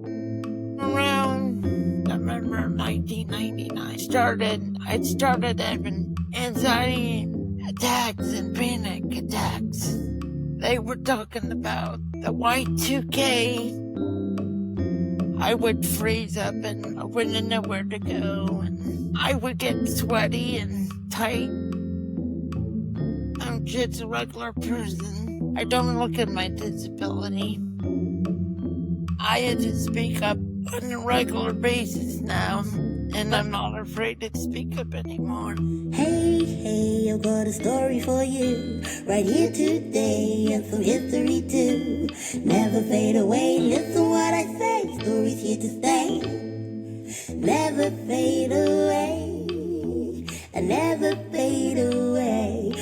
Around November 1999, I started having anxiety attacks and panic attacks. They were talking about the Y2K. I would freeze up and I wouldn't know where to go, and I would get sweaty and tight. I'm just a regular person. I don't look at my disability. I had to speak up on a regular basis now, and I'm not afraid to speak up anymore. Hey, I've got a story for you, right here today, and some history too. Never fade away, listen what I say, stories here to stay. Never fade away, and never fade away.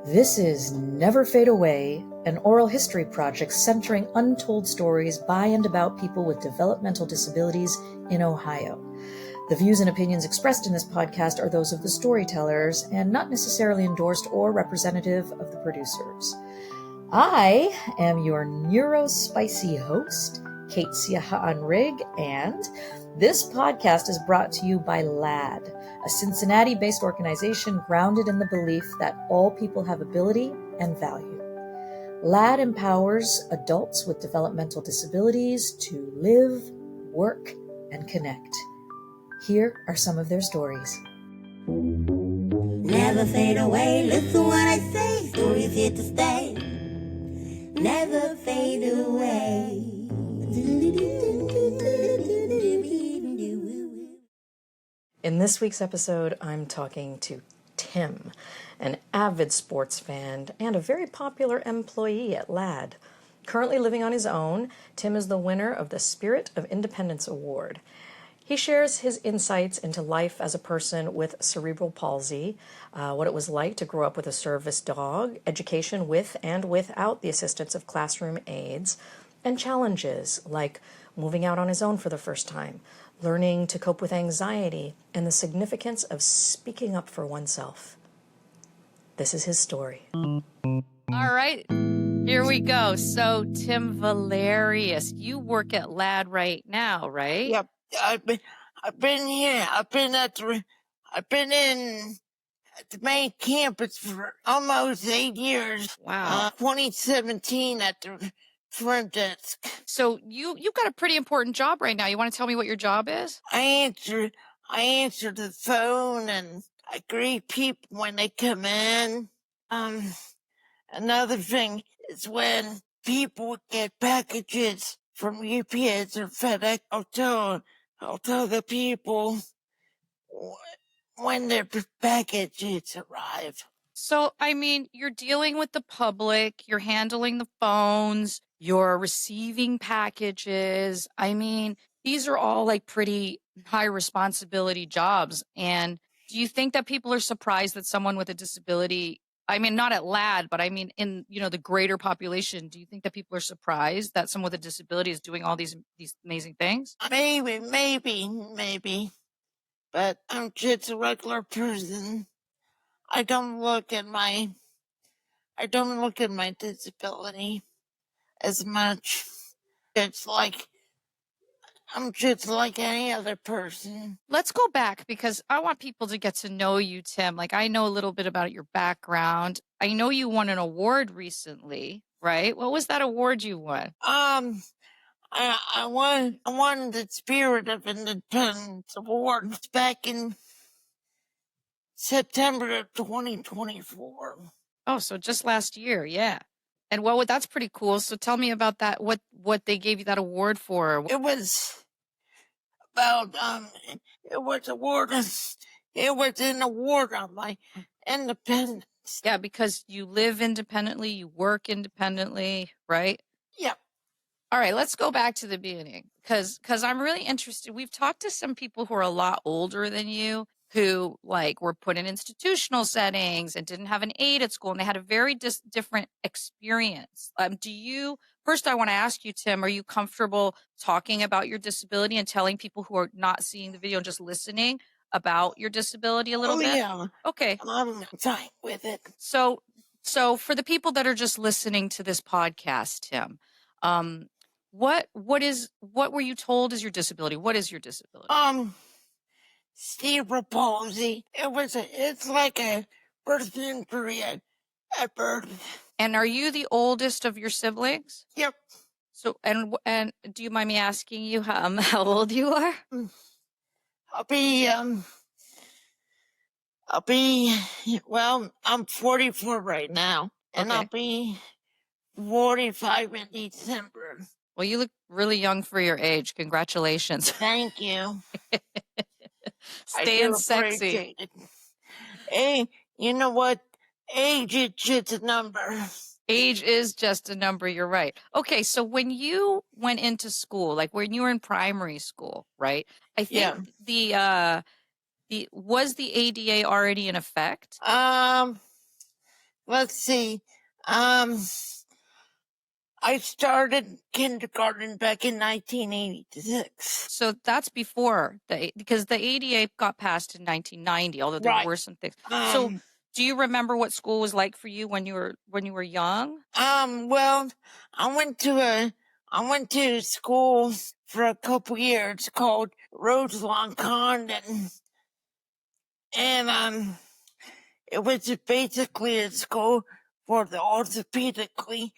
This is Never Fade Away, an oral history project centering untold stories by and about people with developmental disabilities in Ohio. The views and opinions expressed in this podcast are those of the storytellers and not necessarily endorsed or representative of the producers. I am your neurospicy host, Kate Siahaan-Rigg, and this podcast is brought to you by LAD, a Cincinnati-based organization grounded in the belief that all people have ability and value. LAD empowers adults with developmental disabilities to live, work, and connect. Here are some of their stories. Never fade away, listen what I say, stories here to stay. Never fade away. In this week's episode, I'm talking to Tim, an avid sports fan and a very popular employee at LAD. Currently living on his own, Tim is the winner of the Spirit of Independence Award. He shares his insights into life as a person with cerebral palsy, what it was like to grow up with a service dog, education with and without the assistance of classroom aides, and challenges like moving out on his own for the first time, learning to cope with anxiety, and the significance of speaking up for oneself. This is his story. All right, here we go. So, Tim Valerius, you work at LAD right now, right? Yep, I've been here. I've been in at the main campus for almost 8 years. Wow. 2017 at the front desk. So you've got a pretty important job right now. You want to tell me what your job is? I answer the phone and I greet people when they come in. Another thing is when people get packages from UPS or FedEx, I'll tell the people when their packages arrive. So, I mean, you're dealing with the public, you're handling the phones, you're receiving packages. I mean, these are all like pretty high responsibility jobs. And do you think that people are surprised that someone with a disability, I mean, not at LAD, but I mean, in, the greater population, do you think that people are surprised that someone with a disability is doing all these amazing things? Maybe. But I'm just a regular person. I don't look at my disability as much. I'm just like any other person. Let's go back because I want people to get to know you, Tim. Like, I know a little bit about your background. I know you won an award recently, right? What was that award you won? I won the Spirit of Independence Award back in September of 2024. Oh, so just last year, yeah. And that's pretty cool. So tell me about that. What they gave you that award for? It was about it was an award on my independence. Yeah, because you live independently, you work independently, right? Yep. All right, let's go back to the beginning because I'm really interested. We've talked to some people who are a lot older than you who were put in institutional settings and didn't have an aide at school, and they had a very different experience. First, I want to ask you, Tim, are you comfortable talking about your disability and telling people who are not seeing the video and just listening about your disability a little bit? Yeah. Okay. I'm fine with it. So for the people that are just listening to this podcast, Tim, what were you told is your disability? What is your disability? Cerebral palsy. It's like a birth injury at birth. And are you the oldest of your siblings? Yep. So and do you mind me asking you how old you are? I'm 44 right now, and Okay. I'll be 45 in December. Well, you look really young for your age. Congratulations. Thank you. Staying sexy. Appreciate it. Hey, you know what? Age is just a number. Age is just a number. You're right. Okay, so when you went into school, like when you were in primary school, right? I think was the ADA already in effect? Let's see. I started kindergarten back in 1986. So that's before because the ADA got passed in 1990, although there were some things. So do you remember what school was like for you when you were young? Well, I went to school for a couple years called Roselawn Condon. And it was basically a school for the orthopedically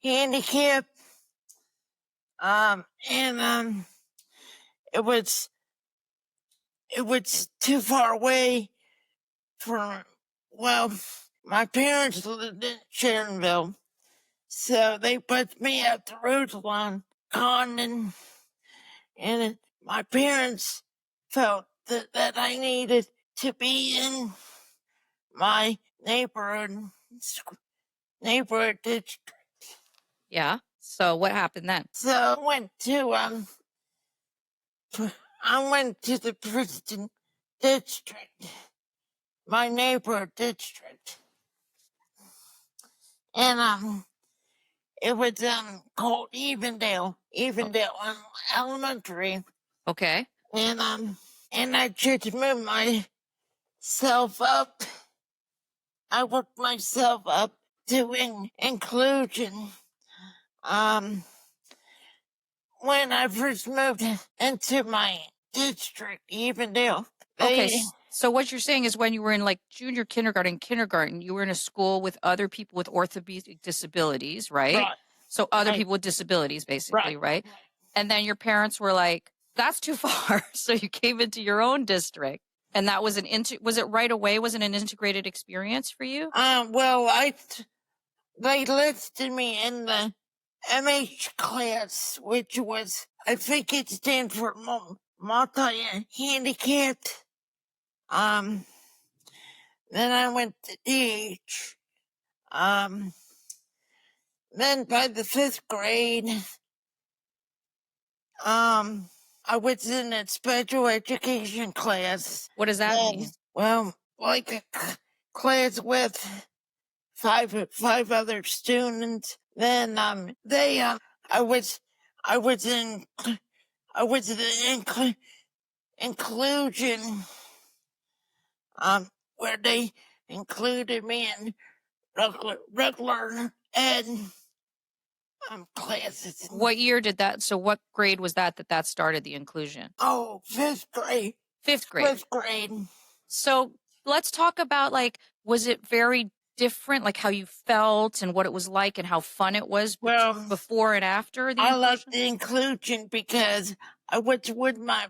handicapped. It was too far away from, well, my parents lived in Sharonville, so they put me at the Roselawn Condon, and my parents felt that I needed to be in my neighborhood district. Yeah. So what happened then? So I went to the Princeton district, my neighborhood district, and it was called Evendale Elementary. Okay. And I just moved myself up. I worked myself up to inclusion. When I first moved into my district, Evendale. Okay, so what you're saying is when you were in like junior kindergarten, you were in a school with other people with orthopedic disabilities, right? Right. So other people with disabilities, basically, right? And then your parents were like, that's too far. So you came into your own district. And that was was it right away? Was it an integrated experience for you? They listed me in the MH class, which was, I think it stands for multi-handicapped. Then I went to DH. Then by the 5th grade, I was in a special education class. What does that mean? Well, like a class with five other students. Then I was in inclusion, where they included me in regular ed classes. What year did that? So what grade was that started the inclusion? Oh, 5th grade. 5th grade. 5th grade. So let's talk about, like, was it very different, like how you felt and what it was like and how fun it was before and after the inclusion? I liked the inclusion because I was with my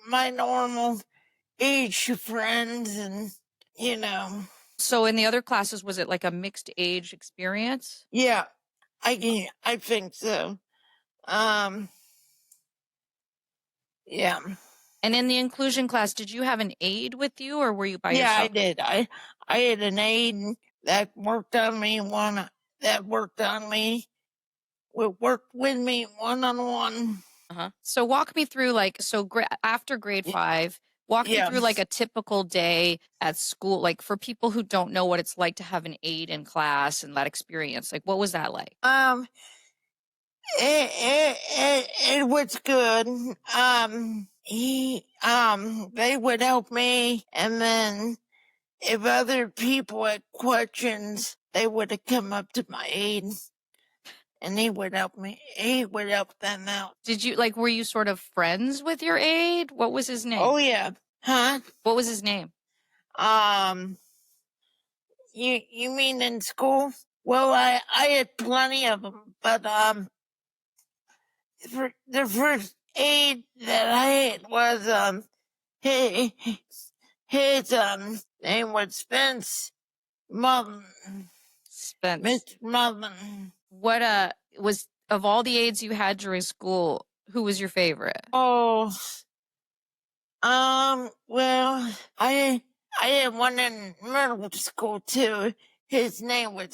my normal age friends, and So in the other classes, was it like a mixed age experience? Yeah, I think so. Yeah. And in the inclusion class, did you have an aide with you, or were you by yourself? Yeah, I did. I had an aide that worked on me. Worked with me one-on-one. So walk me through, like, after grade 5, walk me through like a typical day at school, like for people who don't know what it's like to have an aide in class and that experience. Like, what was that like? It was good. They would help me, and then if other people had questions, they would have come up to my aid, and he would help me. He would help them out. Were you sort of friends with your aide? What was his name? Oh yeah, huh? What was his name? You mean in school? Well, I had plenty of them, but the first aide that I had was his name was Spence Mullen. Spence. Mr. Mullen. What was of all the aides you had during school, who was your favorite? Oh, well, I had one in middle school too. His name was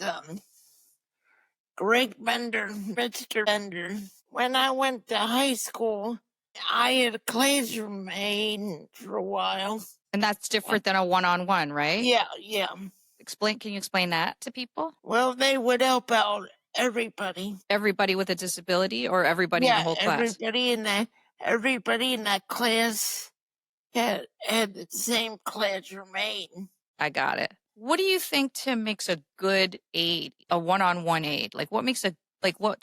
Greg Bender, Mr. Bender. When I went to high school, I had a classroom aide for a while. And that's different than a one-on-one, right? Yeah. Can you explain that to people? Well, they would help out everybody. Everybody with a disability, or everybody in the whole class? Everybody in that class had the same classroom aide. I got it. What do you think, Tim, makes a good aide, a one-on-one aide? Like, what makes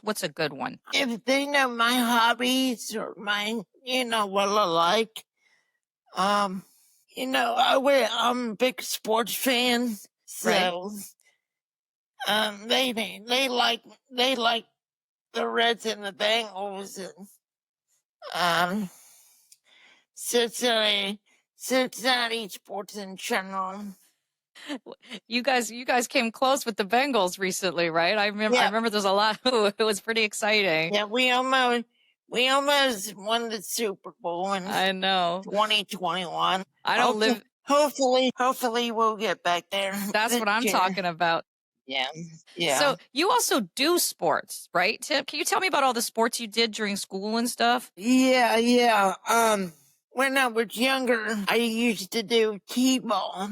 what's a good one? If they know my hobbies or my, what I like. I'm a big sports fan, so they like the Reds and the Bengals and Cincinnati sports in general. You guys came close with the Bengals recently, right? I remember there's a lot. It was pretty exciting. Yeah, we almost won the Super Bowl in 2021. I don't live. Hopefully we'll get back there. That's what I'm talking about. Yeah. So you also do sports, right, Tim? Can you tell me about all the sports you did during school and stuff? Yeah. When I was younger, I used to do t-ball.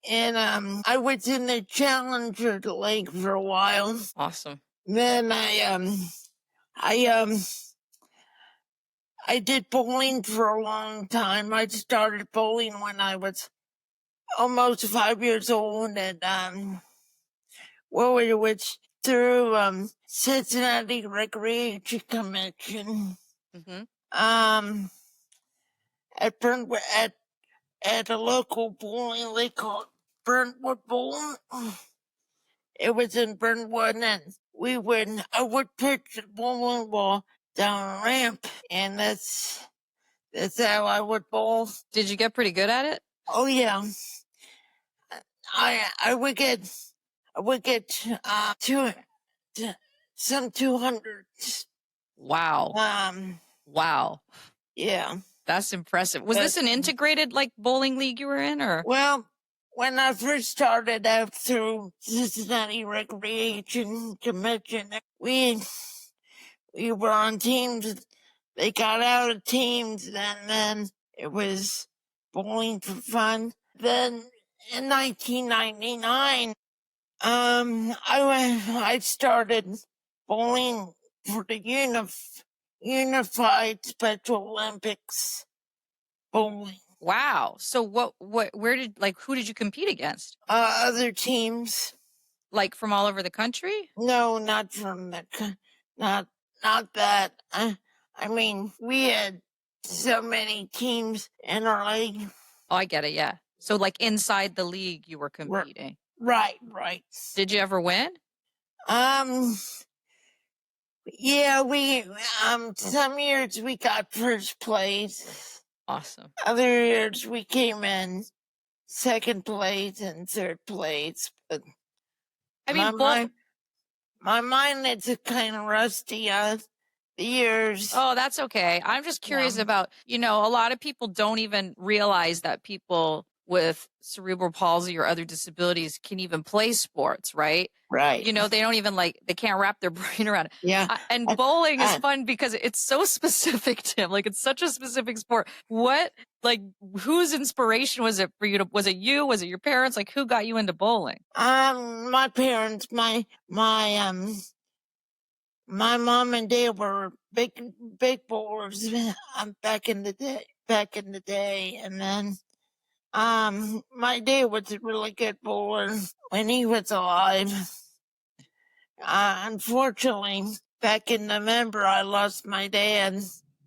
And I was in the Challenger League for a while. Awesome. Then I did bowling for a long time. I started bowling when I was almost 5 years old, and it was through Cincinnati Recreation Commission. Mm-hmm. At a local bowling league called Brentwood Bowling. It was in Brentwood, and I would pitch the bowling ball down a ramp, and that's how I would bowl. Did you get pretty good at it? Oh yeah. I would get some 200s. Wow. Wow. Yeah. That's impressive. Was this an integrated bowling league you were in, or? Well, when I first started out through Cincinnati Recreation Commission, we were on teams. They got out of teams, and then it was bowling for fun. Then in 1999, I started bowling for the Unified Special Olympics bowling. Wow. So who did you compete against? Other teams. Like from all over the country? No, not from not that. I mean, we had so many teams in our league. Oh, I get it. Yeah. So inside the league, you were competing. Right. Did you ever win? Yeah, we some years we got first place. Awesome. Other years we came in second place and third place. But I mean, my mind is kind of rusty on the years. Oh, that's okay. I'm just curious about, a lot of people don't even realize that people with cerebral palsy or other disabilities can even play sports, right? Right. They don't even they can't wrap their brain around it. Yeah. And bowling is fun because it's so specific, Tim. It's such a specific sport. Whose inspiration was it for you was it you? Was it your parents? Who got you into bowling? My parents, my my mom and dad were big bowlers back in the day. And then my dad was a really good bowler when he was alive. Unfortunately, back in November, I lost my dad.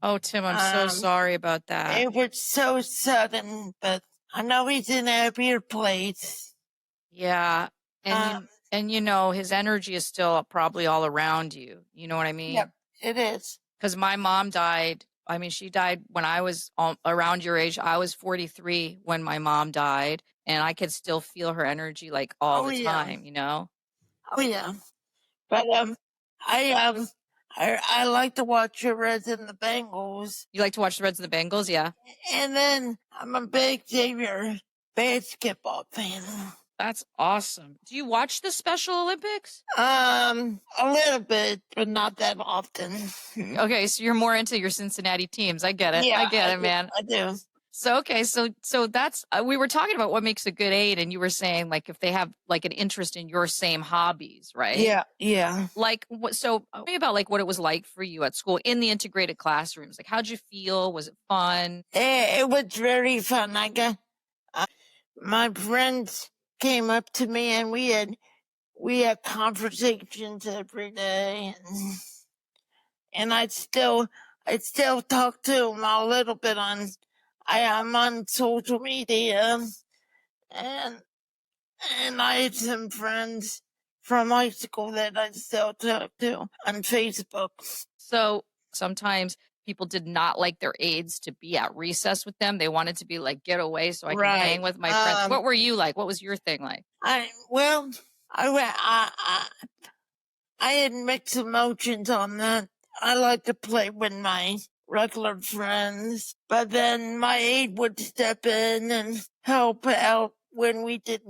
Oh, Tim, I'm so sorry about that. It was so sudden, but I know he's in a happier place. Yeah. And you know, his energy is still probably all around you. You know what I mean? Yep, it is. Because my mom died. I mean, she died when I was around your age. I was 43 when my mom died, and I could still feel her energy like all the time, you know? Oh, yeah. But I like to watch the Reds and the Bengals. You like to watch the Reds and the Bengals? Yeah. And then I'm a big Xavier basketball fan. That's awesome. Do you watch the Special Olympics? A little bit, but not that often. Okay, so you're more into your Cincinnati teams. I get it. Yeah, I get it, man. I do. So, okay, so that's, we were talking about what makes a good aide, and you were saying, like, if they have, like, an interest in your same hobbies, right? Yeah. Like, so tell me about, like, what it was like for you at school in the integrated classrooms. Like, how'd you feel? Was it fun? It was very fun. My friends came up to me and we had conversations every day, and I'd still talk to them a little bit I'm on social media, and I had some friends from high school that I still talk to on Facebook. So sometimes people did not like their aides to be at recess with them. They wanted to be like, get away so I can hang with my friends. What were you like? What was your thing like? I had mixed emotions on that. I like to play with my regular friends, but then my aide would step in and help out when we did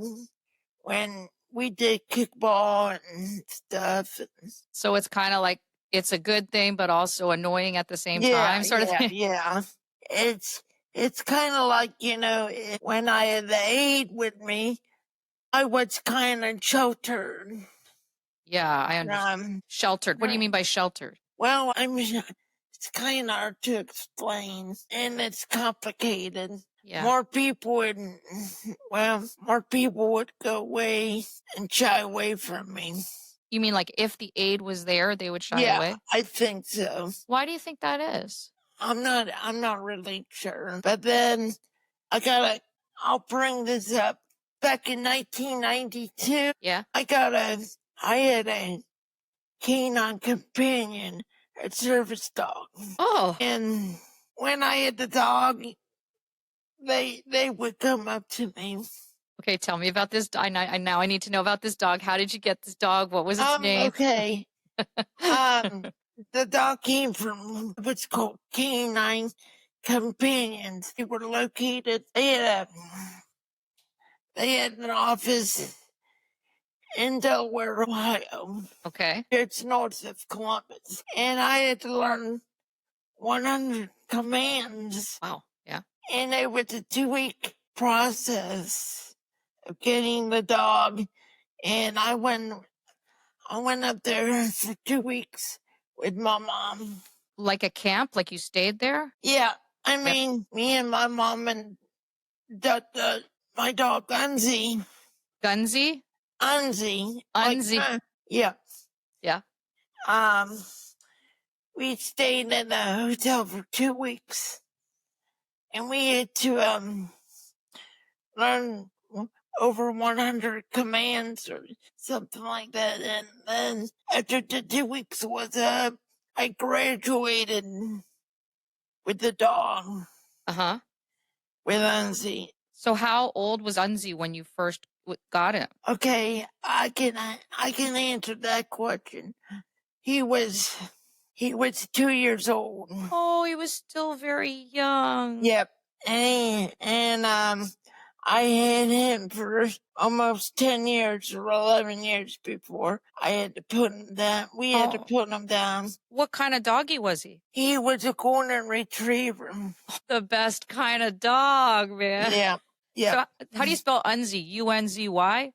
kickball and stuff. So it's kind of like, it's a good thing, but also annoying at the same time, sort of thing. Yeah. It's kind of like, when I had the aide with me, I was kind of sheltered. Yeah, I understand. Sheltered. What do you mean by sheltered? Well, it's kind of hard to explain, and it's complicated. Yeah. More people would go away and shy away from me. You mean like if the aide was there, they would shy away? I think so. Why do you think that is? I'm not really sure. But then I'll bring this up. Back in 1992, yeah, I had a canine companion, a service dog. Oh. And when I had the dog, they would come up to me. Okay, tell me about this. Now I need to know about this dog. How did you get this dog? What was its name? Okay. The dog came from what's called canine companions. They were located. They had an office in Delaware, Ohio. Okay. It's north of Columbus. And I had to learn 100 commands. Wow. Yeah. And it was a 2-week process of getting the dog. And I went up there for 2 weeks with my mom. Like a camp? Like you stayed there? Yeah. I mean, me and my mom and my dog, Unzi. Gunzi? Unzi. Unzi. Yeah. Yeah. We stayed in a hotel for 2 weeks. And we had to learn over 100 commands or something like that. And then after the 2 weeks was up, I graduated with the dog. Uh-huh. With Unzi. So how old was Unzi when you first got him? Okay, I can answer that question. He was 2 years old. Oh, he was still very young. Yep. And I had him for almost 10 years or 11 years before I had to put him down. We had to put him down. What kind of doggy was he? He was a golden retriever. The best kind of dog, man. Yeah. Yeah. So how do you spell Unzi? U-N-Z-Y?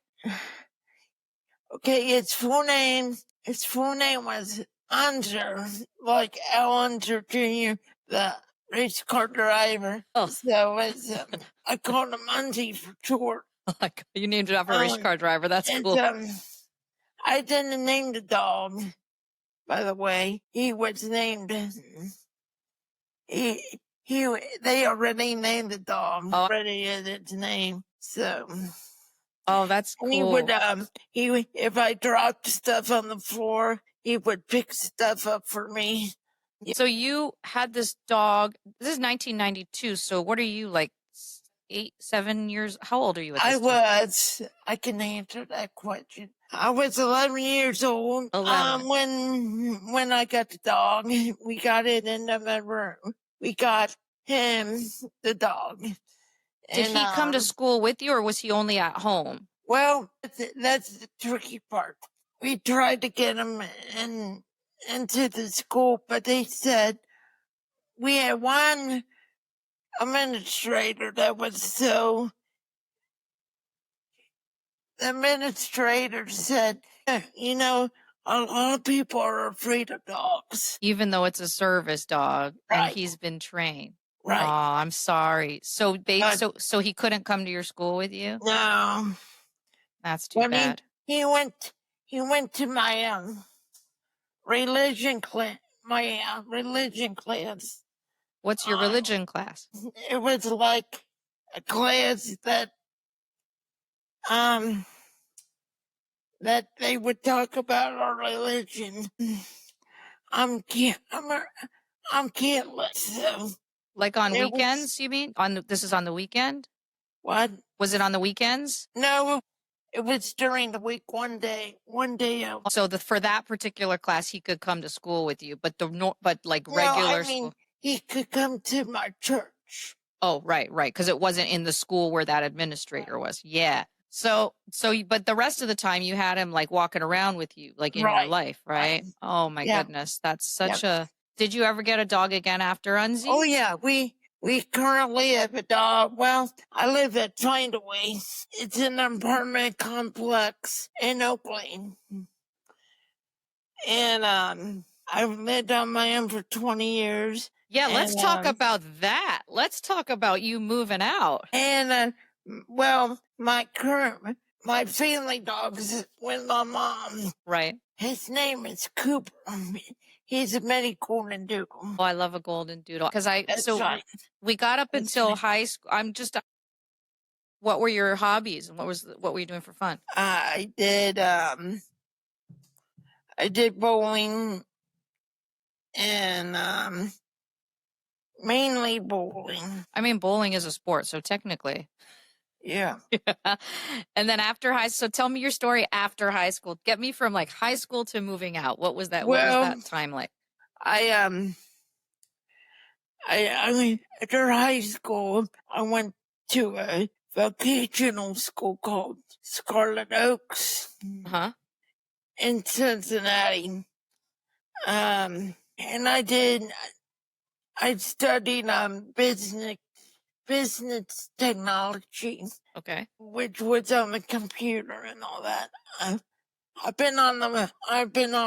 Okay, its full name was Unser, like Al Unser Jr., the race car driver. Oh. So I called him Unzy for short. You named it after a race car driver. That's cool. I didn't name the dog, by the way. He was named. They already named the dog. Already is its name. So. Oh, that's cool. He would, if I dropped stuff on the floor, he would pick stuff up for me. So you had this dog. This is 1992. So what are you, like 8, 7 years? How old are you at this time? I can answer that question. I was 11 years old. 11. When I got the dog, we got it into my room. We got him, the dog. Did he come to school with you, or was he only at home? Well, that's the tricky part. We tried to get him into the school, but they said we had one administrator that was so. The administrator said, you know, a lot of people are afraid of dogs. Even though it's a service dog, Right. And he's been trained. Right. Oh, I'm sorry. So so he couldn't come to your school with you? No. That's too bad. He went to my religion class. My religion class. What's your religion class? It was like a class that they would talk about our religion. I'm Catholic, so. Like on weekends, you mean? This is on the weekend? What? Was it on the weekends? No, it was during the week. One day out. So for that particular class, he could come to school with you, but regular school. He could come to my church. Oh, right, because it wasn't in the school where that administrator was. Yeah. So, but the rest of the time you had him like walking around with you, like in your life, right? Oh my goodness, that's such a. Did you ever get a dog again after Unzy? Oh yeah, we currently have a dog. Well, I live at Findaway. It's an apartment complex in Oakland, and I've lived on my own for 20 years. Yeah, let's talk about that. Let's talk about you moving out. And well, my family dog is with my mom. Right. His name is Cooper. He's a mini golden doodle. Oh, I love a golden doodle. We got up until high school. What were your hobbies and what were you doing for fun? I did bowling and mainly bowling. I mean, bowling is a sport, so technically. Yeah. And then after so tell me your story after high school. Get me from like high school to moving out. What was that? What was that time like? I after high school, I went to a vocational school called Scarlet Oaks. In Cincinnati. And I studied business technology. Okay. Which was on the computer and all that. I've been on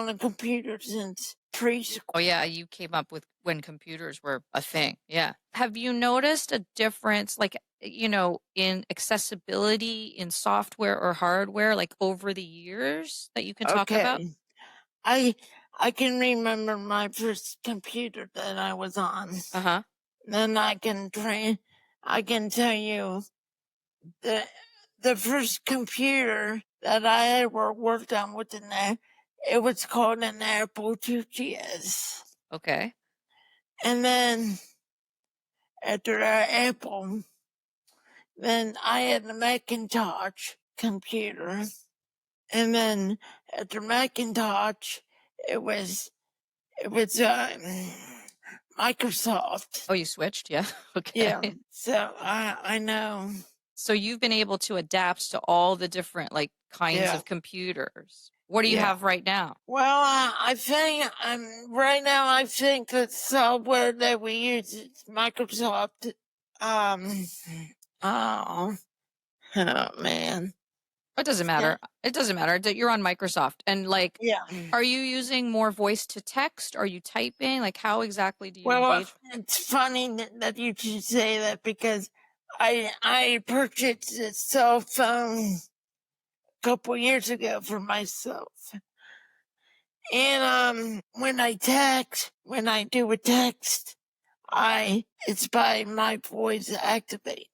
the computer since preschool. Oh yeah, you came up with when computers were a thing. Yeah. Have you noticed a difference, like, in accessibility in software or hardware, like over the years that you can talk about? I can remember my first computer that I was on. Then I can tell you the first computer that I ever worked on with it was called an Apple 2GS. Okay. And then after Apple, then I had the Macintosh computer. And then after Macintosh, it was Microsoft. Oh, you switched? Yeah. Okay. Yeah. So I know. So you've been able to adapt to all the different like kinds of computers. What do you have right now? Well, I think right now. I think the software that we use is Microsoft. Oh man. It doesn't matter. It doesn't matter. You're on Microsoft. And like, Yeah. are you using more voice to text? Are you typing? Like, how exactly do you Well, engage? it's funny that you should say that because I purchased a cell phone a couple years ago for myself. And when I do a text, it's by my voice activate.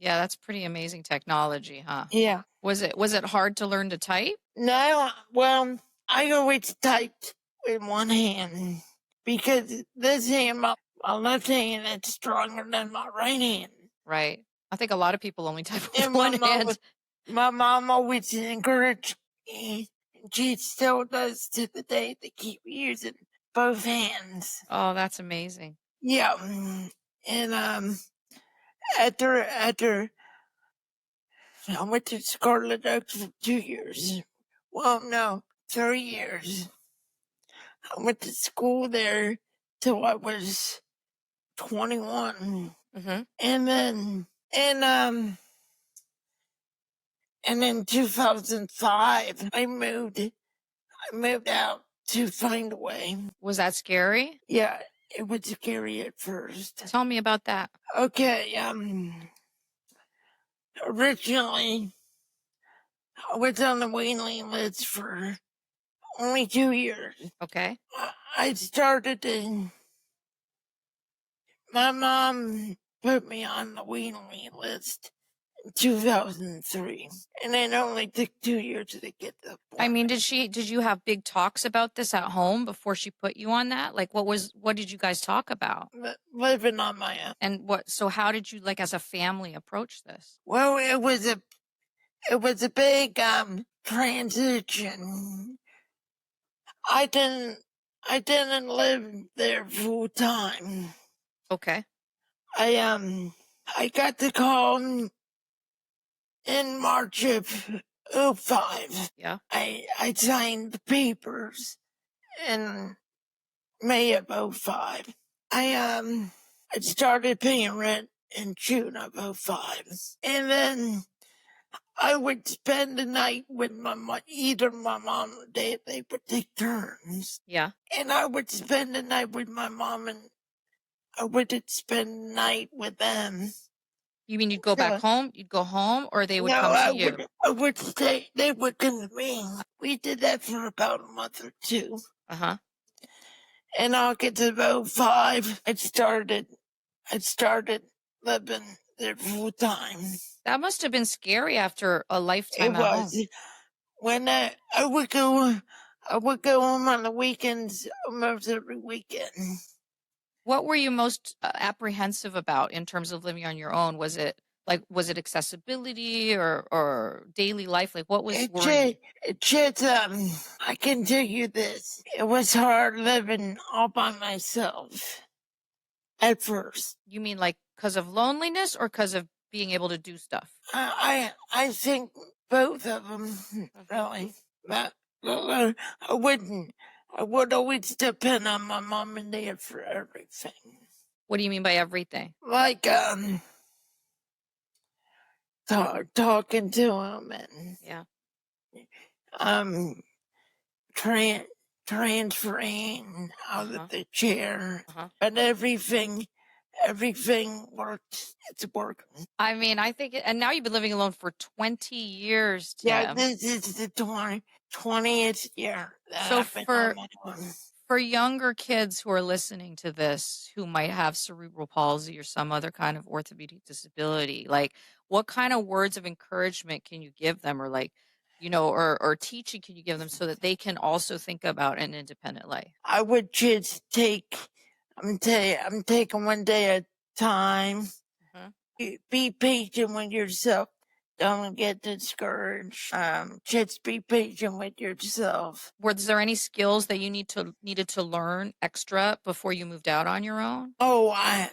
Yeah, that's pretty amazing technology, huh? Yeah. Was it hard to learn to type? No, well, I always typed with one hand because this hand, my left hand, is stronger than my right hand. Right. I think a lot of people only type with And one hand. my mom always encouraged me, and she still does to the day, to keep using both hands. Oh, that's amazing. Yeah. And after I went to Scarlet Oaks for 2 years. Well, no, 3 years. I went to school there till I was 21. Mm-hmm. And in 2005, I moved out to find a way. Was that scary? Yeah, it was scary at first. Tell me about that. Okay, originally, I was on the waiting list for only 2 years. Okay. I started in... My mom put me on the waiting list in 2003, and it only took 2 years to get the point. I mean, did you have big talks about this at home before she put you on that? Like, what did you guys talk about? Living on my own. And so how did you, like, as a family approach this? Well, it was a big transition. I didn't live there full time. Okay. I got the call in March of 2005. Yeah. I signed the papers in May of 2005. I started paying rent in June of 2005. And then I would spend the night with either my mom or dad. They would take turns. Yeah. And I would spend the night with my mom, and I would spend the night with them. You mean you'd go back home? You'd go home, or they would come to you? I would stay. They would come to me. We did that for about a month or two. Uh-huh. In August of 2005, I started living there full time. That must have been scary after a lifetime It at was. home. When I would go home on the weekends, almost every weekend. What were you most apprehensive about in terms of living on your own? Was it accessibility or daily life? Like, what was worrying? I can tell you this. It was hard living all by myself at first. You mean like because of loneliness or because of being able to do stuff? I think both of them, really. But I would always depend on my mom and dad for everything. What do you mean by everything? Like, talking to them and Yeah. Transferring out of the chair, but everything works. It's working. I mean, I think, and now you've been living alone for 20 years, Tim. Yeah, this is the 20th year. So for younger kids who are listening to this, who might have cerebral palsy or some other kind of orthopedic disability, like, what kind of words of encouragement can you give them, or like, or teaching can you give them so that they can also think about an independent life? I would just I'm taking one day at a time. Be patient with yourself. Don't get discouraged. Just be patient with yourself. Was there any skills that you needed to learn extra before you moved out on your own? Oh, I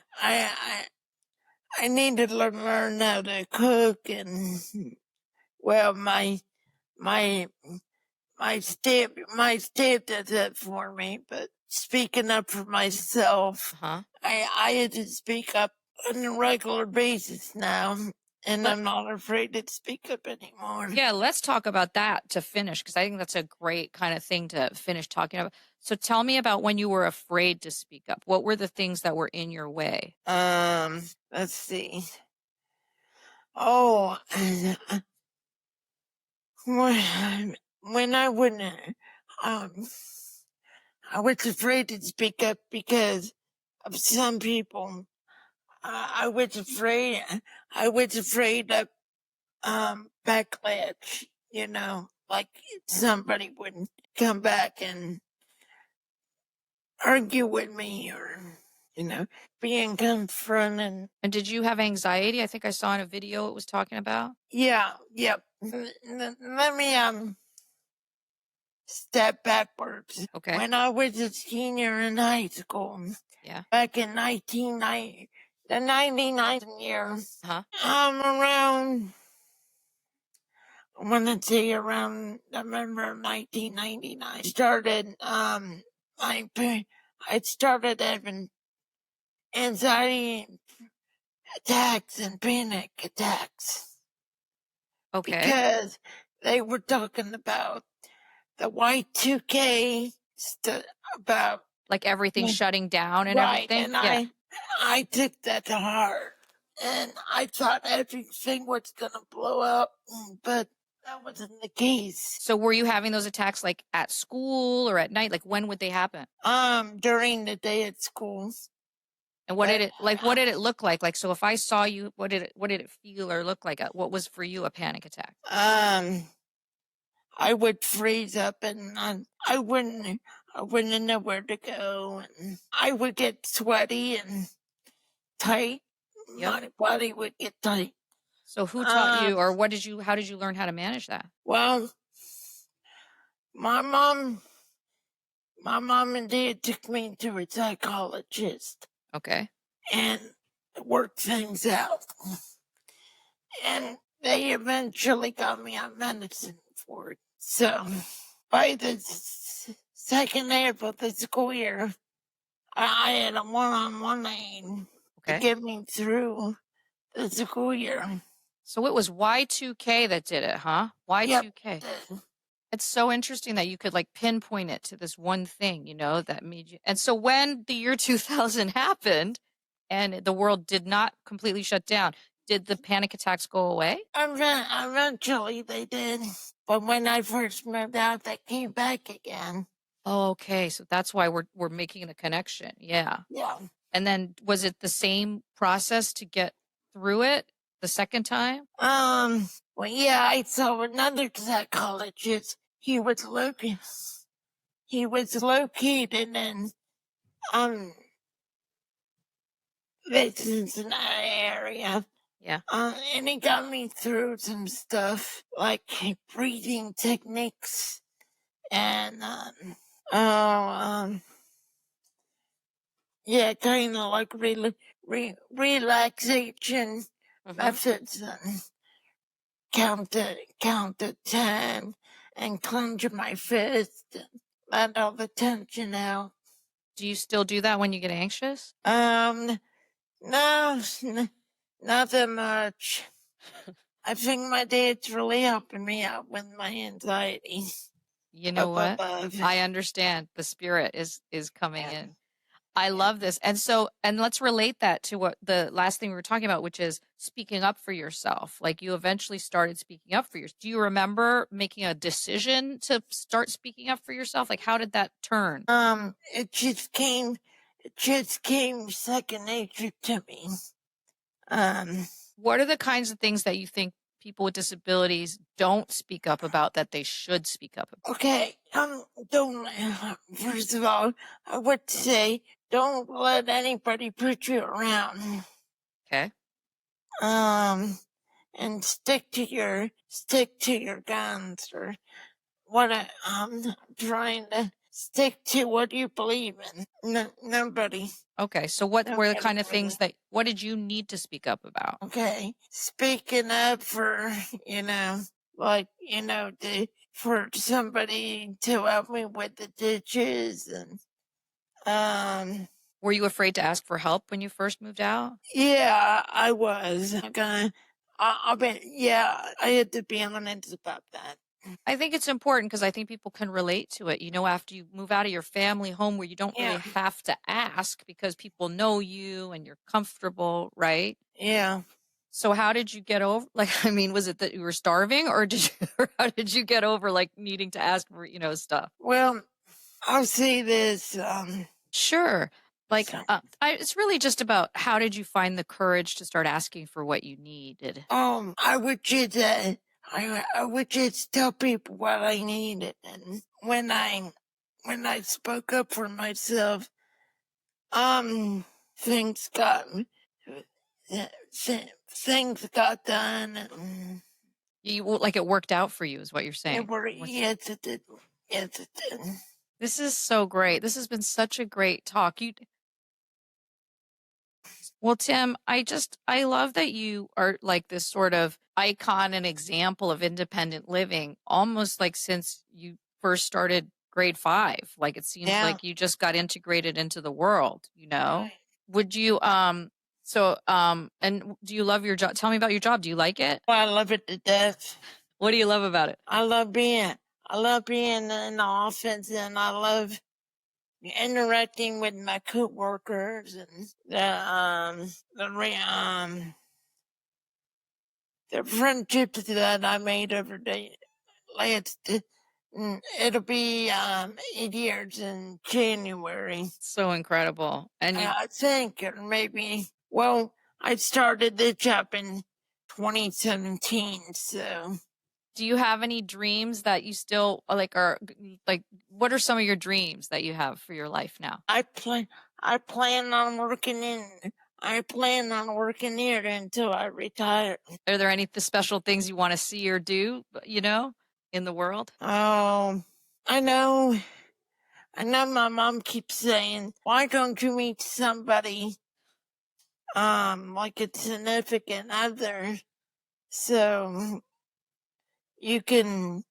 needed to learn how to cook, and well, my step does that for me. But speaking up for myself, I had to speak up on a regular basis now, and I'm not afraid to speak up anymore. Yeah, let's talk about that to finish, because I think that's a great kind of thing to finish talking about. So tell me about when you were afraid to speak up. What were the things that were in your way? Let's see. Oh, when I wouldn't, um, I was afraid to speak up because of some people. I was afraid of backlash. Like somebody would come back and argue with me, or being confronted. And did you have anxiety? I think I saw in a video it was talking about. Yeah, yep. Let me step backwards. Okay. When I was a senior in high school, Yeah. back in 1990, the 99 year, Uh-huh. around, I want to say around November 1999, started, I started having anxiety attacks and panic attacks. Okay. Because they were talking about the Y2K about Like everything shutting down and right, everything. and I took that to heart, and I thought everything was gonna blow up, but that wasn't the case. So were you having those attacks like at school or at night? Like when would they happen? During the day at school. And what did it look like? Like, so if I saw you, what did it feel or look like? What was for you a panic attack? I would freeze up, and I wouldn't know where to go, and I would get sweaty and tight. Yep. My body would get tight. So who taught you, or how did you learn how to manage that? Well, my mom and dad took me to a psychologist. Okay. And worked things out. And they eventually got me on medicine for it. So by the second half of the school year, I had a one-on-one aid to get me through the school year. So it was Y2K that did it, huh? Y2K. Yep. It's so interesting that you could like pinpoint it to this one thing, that made you. And so when the year 2000 happened and the world did not completely shut down, did the panic attacks go away? Eventually they did. But when I first moved out, they came back again. Okay, so that's why we're making the connection. Yeah. Yeah. And then was it the same process to get through it the second time? Well, yeah, I saw another psychologist. He was located in the Cincinnati area. Yeah. And he got me through some stuff like breathing techniques and yeah, kind of like relaxation methods, and count to 10 and clench my fist and let all the tension out. Do you still do that when you get anxious? No, not that much. I think my dad's really helping me out with my anxiety. You know what? I understand. The spirit is coming in. I love this. And let's relate that to what the last thing we were talking about, which is speaking up for yourself. Like you eventually started speaking up for yourself. Do you remember making a decision to start speaking up for yourself? Like how did that turn? It just came second nature to me. What are the kinds of things that you think people with disabilities don't speak up about that they should speak up about? Okay, first of all, I would say don't let anybody put you around. Okay. And stick to your guns, or what I'm trying to stick to what you believe in. Nobody. Okay, so what were the kind of things what did you need to speak up about? Okay, speaking up for, for somebody to help me with the dishes, and, were you afraid to ask for help when you first moved out? Yeah, I was. I had to be honest about that. I think it's important because I think people can relate to it. After you move out of your family home where you don't really Yeah. have to ask because people know you and you're comfortable, right? Yeah. So how did you get over, was it that you were starving or or how did you get over needing to ask for, stuff? Well, I'll say this. Sure. So- It's really just about how did you find the courage to start asking for what you needed? I would just tell people what I needed, and when I spoke up for myself, things got done. And it worked out for you is what you're saying. yes, it did. Yes, it did. This is so great. This has been such a great talk. Well, Tim, I love that you are like this sort of icon and example of independent living, almost like since you first started grade 5. Like it seems like you just got integrated into the world, Right. Would you, and do you love your job? Tell me about your job. Do you like it? Well, I love it to death. What do you love about it? I love being in the office, and I love interacting with my coworkers and the friendships that I made every day. It'll be 8 years in January. So incredible. And I think, or maybe, well, I started this job in 2017, so. Do you have any dreams that you still what are some of your dreams that you have for your life now? I plan on working here until I retire. Are there any special things you want to see or do, in the world? Oh, I know my mom keeps saying, why don't you meet somebody, like a significant other, so you can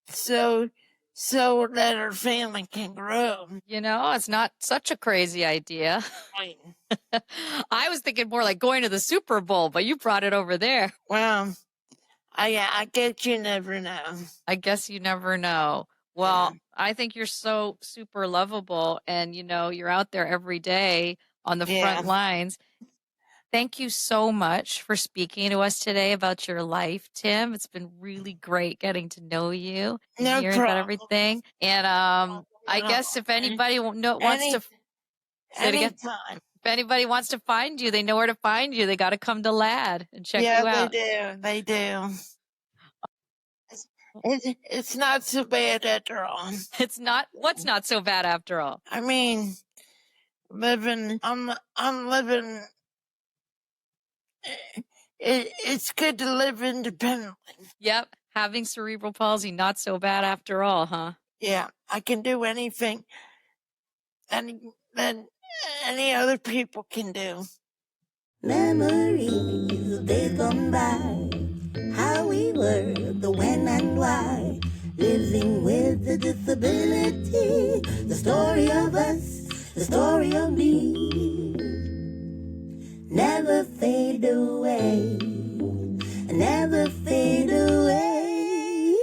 so that our family can grow. It's not such a crazy idea. Right. I was thinking more like going to the Super Bowl, but you brought it over there. Well, I guess you never know. I guess you never know. Well, I think you're so super lovable and, you're out there every day on the front lines. Thank you so much for speaking to us today about your life, Tim. It's been really great getting to know you and hearing about everything. And I guess if anybody wants to say it again, if anybody wants to find you, they know where to find you. They got to come to LAD and check you out. They do. It's not so bad after all. It's not. What's not so bad after all? I mean, I'm living. It's good to live independently. Yep. Having cerebral palsy, not so bad after all, huh? Yeah, I can do anything that any other people can do. Memories of days gone by, how we were, the when and why, living with a disability, the story of us, the story of me, never fade away, never fade away.